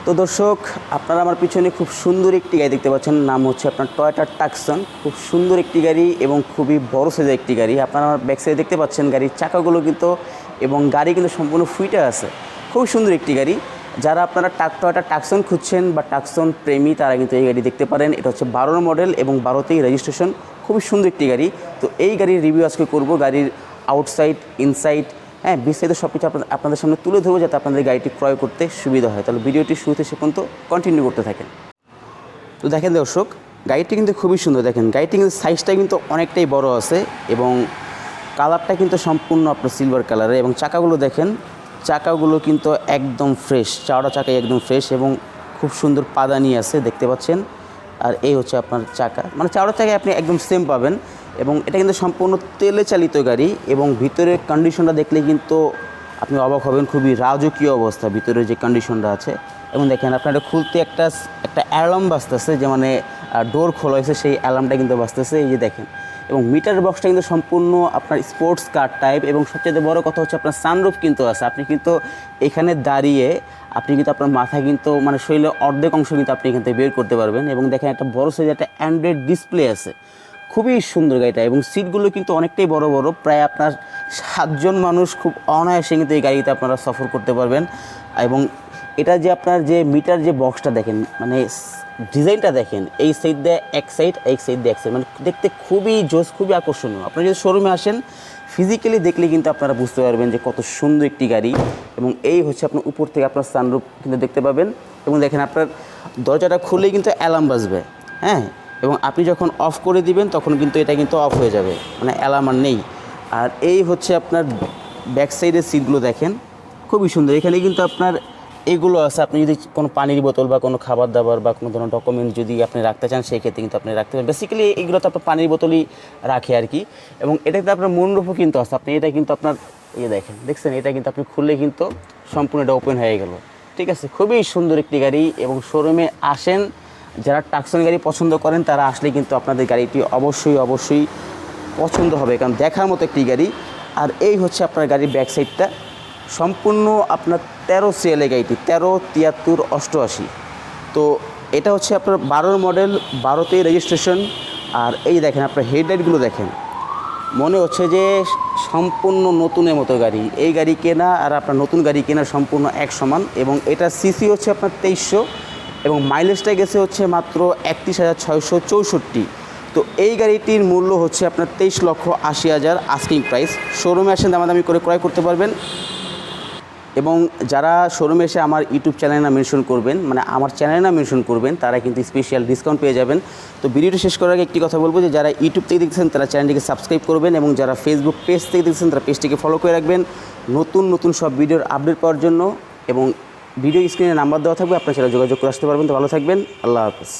তো দর্শক, আপনারা আমার পিছনে খুব সুন্দর একটি গাড়ি দেখতে পাচ্ছেন, নাম হচ্ছে আপনার টয়োটা টাকসন। খুব সুন্দর একটি গাড়ি এবং খুবই বড় সাইজের একটি গাড়ি। আপনারা আমার ব্যাক সাইডে দেখতে পাচ্ছেন গাড়ির চাকাগুলো কিন্তু এবং গাড়ি কিন্তু সম্পূর্ণ ফুইটে আছে। খুব সুন্দর একটি গাড়ি। যারা আপনারা টয়োটা টাকসন খুঁজছেন বা টাকসন প্রেমী, তারা কিন্তু এই গাড়ি দেখতে পারেন। এটা হচ্ছে 12 মডেল এবং 12তেই রেজিস্ট্রেশন। খুবই সুন্দর একটি গাড়ি। তো এই গাড়ির রিভিউ আজকে করব, গাড়ির আউটসাইড ইনসাইড বিস্তারিত সব কিছু আপনাদের সামনে তুলে ধরবো, যাতে আপনাদের গাড়িটি ক্রয় করতে সুবিধা হয়। তাহলে ভিডিওটি শুরুতে সে পর্যন্ত কন্টিনিউ করতে থাকেন। তো দেখেন দর্শক, গাড়িটি কিন্তু খুবই সুন্দর। দেখেন গাড়িটি কিন্তু সাইজটা কিন্তু অনেকটাই বড় আছে এবং কালারটা কিন্তু সম্পূর্ণ আপনার সিলভার কালারে। এবং চাকাগুলো দেখেন, চাকাগুলো কিন্তু একদম ফ্রেশ, চাওড়া চাকাই একদম ফ্রেশ এবং খুব সুন্দর পাদানি আছে দেখতে পাচ্ছেন। আর এই হচ্ছে আপনার চাকা, মানে চাওড়া চাকায় আপনি একদম সেম পাবেন। এবং এটা কিন্তু সম্পূর্ণ তেলে চালিত গাড়ি এবং ভিতরের কন্ডিশনটা দেখলে কিন্তু আপনি অবাক হবেন। খুবই রাজকীয় অবস্থা ভিতরে যে কন্ডিশনটা আছে। এবং দেখেন আপনার এটা খুলতে একটা অ্যালার্ম বাজতেছে, যে মানে ডোর খোলা হয়েছে সেই অ্যালার্মটা কিন্তু বাজতেছে, এই যে দেখেন। এবং মিটার বক্সটা কিন্তু সম্পূর্ণ আপনার স্পোর্টস কার টাইপ। এবং সবচেয়ে বড় কথা হচ্ছে আপনার সানরুফ কিন্তু আছে। আপনি কিন্তু এখানে দাঁড়িয়ে আপনি কিন্তু আপনার মাথা কিন্তু মানে শরীরের অর্ধেক অংশ কিন্তু আপনি এখান থেকে বের করতে পারবেন। এবং দেখেন একটা বড় সাইজের একটা অ্যান্ড্রয়েড ডিসপ্লে আছে। খুবই সুন্দর গাড়িটা। এবং সিটগুলো কিন্তু অনেকটাই বড় বড়, প্রায় আপনার 7 জন মানুষ খুব অনায়াসে কিন্তু এই গাড়িতে আপনারা সফর করতে পারবেন। এবং এটা যে আপনার যে মিটার যে বক্সটা দেখেন, মানে ডিজাইনটা দেখেন, এই সাইড দিয়ে এক সাইড, এই সাইড দিয়ে এক সাইড, মানে দেখতে খুবই জোস, খুবই আকর্ষণীয়। আপনারা যদি শোরুমে আসেন ফিজিক্যালি দেখলে কিন্তু আপনারা বুঝতে পারবেন যে কত সুন্দর একটি গাড়ি। এবং এই হচ্ছে আপনার উপর থেকে আপনার সানরুফ কিন্তু দেখতে পাবেন। এবং দেখেন আপনার দরজাটা খুলেই কিন্তু অ্যালার্ম বাজবে, হ্যাঁ। এবং আপনি যখন অফ করে দিবেন তখন কিন্তু এটা কিন্তু অফ হয়ে যাবে, মানে অ্যালার্ম আর নেই। আর এই হচ্ছে আপনার ব্যাক সাইডের সিটগুলো দেখেন, খুবই সুন্দর। এখানে কিন্তু আপনার এগুলো আছে, আপনি যদি কোনো পানির বোতল বা কোনো খাবার দাবার বা কোনো ধরনের ডকুমেন্ট যদি আপনি রাখতে চান, সেই ক্ষেত্রে কিন্তু আপনি রাখতে পারেন। বেসিক্যালি এগুলো তো আপনার পানির বোতলই রাখে আর কি। এবং এটাতে আপনার মুনরুফও কিন্তু আছে। আপনি এটা কিন্তু আপনার দেখছেন, এটা কিন্তু আপনি খুললে কিন্তু সম্পূর্ণ এটা ওপেন হয়ে গেল, ঠিক আছে। খুবই সুন্দর একটি গাড়ি। এবং শোরুমে আসেন, যারা টাকসন গাড়ি পছন্দ করেন তারা আসলে কিন্তু আপনাদের গাড়িটি অবশ্যই পছন্দ হবে, কারণ দেখার মতো একটি গাড়ি। আর এই হচ্ছে আপনার গাড়ির ব্যাক সাইডটা, সম্পূর্ণ আপনার 13 সিএলএ গাড়িটি, 13 73 88। তো এটা হচ্ছে আপনার 12 মডেল, 12তেই রেজিস্ট্রেশন। আর এই দেখেন আপনার হেডলাইটগুলো দেখেন, মনে হচ্ছে যে সম্পূর্ণ নতুনের মতো গাড়ি। এই গাড়ি কেনা আর আপনার নতুন গাড়ি কেনা সম্পূর্ণ এক সমান। এবং এটা সিসি হচ্ছে আপনার 2300 এবং মাইলেজটা গেছে হচ্ছে মাত্র 31,664। তো এই গাড়িটির মূল্য হচ্ছে আপনার 23,80,000 আস্কিং প্রাইস। শোরুমে আসেন দামাদামি করে ক্রয় করতে পারবেন। এবং যারা শোরুমে এসে আমার ইউটিউব চ্যানেল না মেনশন করবেন, মানে আমার চ্যানেল না মেনশন করবেন, তারা কিন্তু স্পেশাল ডিসকাউন্ট পেয়ে যাবেন। তো ভিডিওটি শেষ করার আগে একটি কথা বলবো, যে যারা ইউটিউব থেকে দেখছেন তারা চ্যানেলটিকে সাবস্ক্রাইব করবেন এবং যারা ফেসবুক পেজ থেকে দেখছেন তারা পেজটিকে ফলো করে রাখবেন নতুন সব ভিডিওর আপডেট পাওয়ার জন্য। এবং ভিডিও স্ক্রিনে নাম্বার দেওয়া থাকবে, আপনারা সেটা যোগাযোগ করে আসতে পারবেন। তো ভালো থাকবেন, আল্লাহ হাফেজ।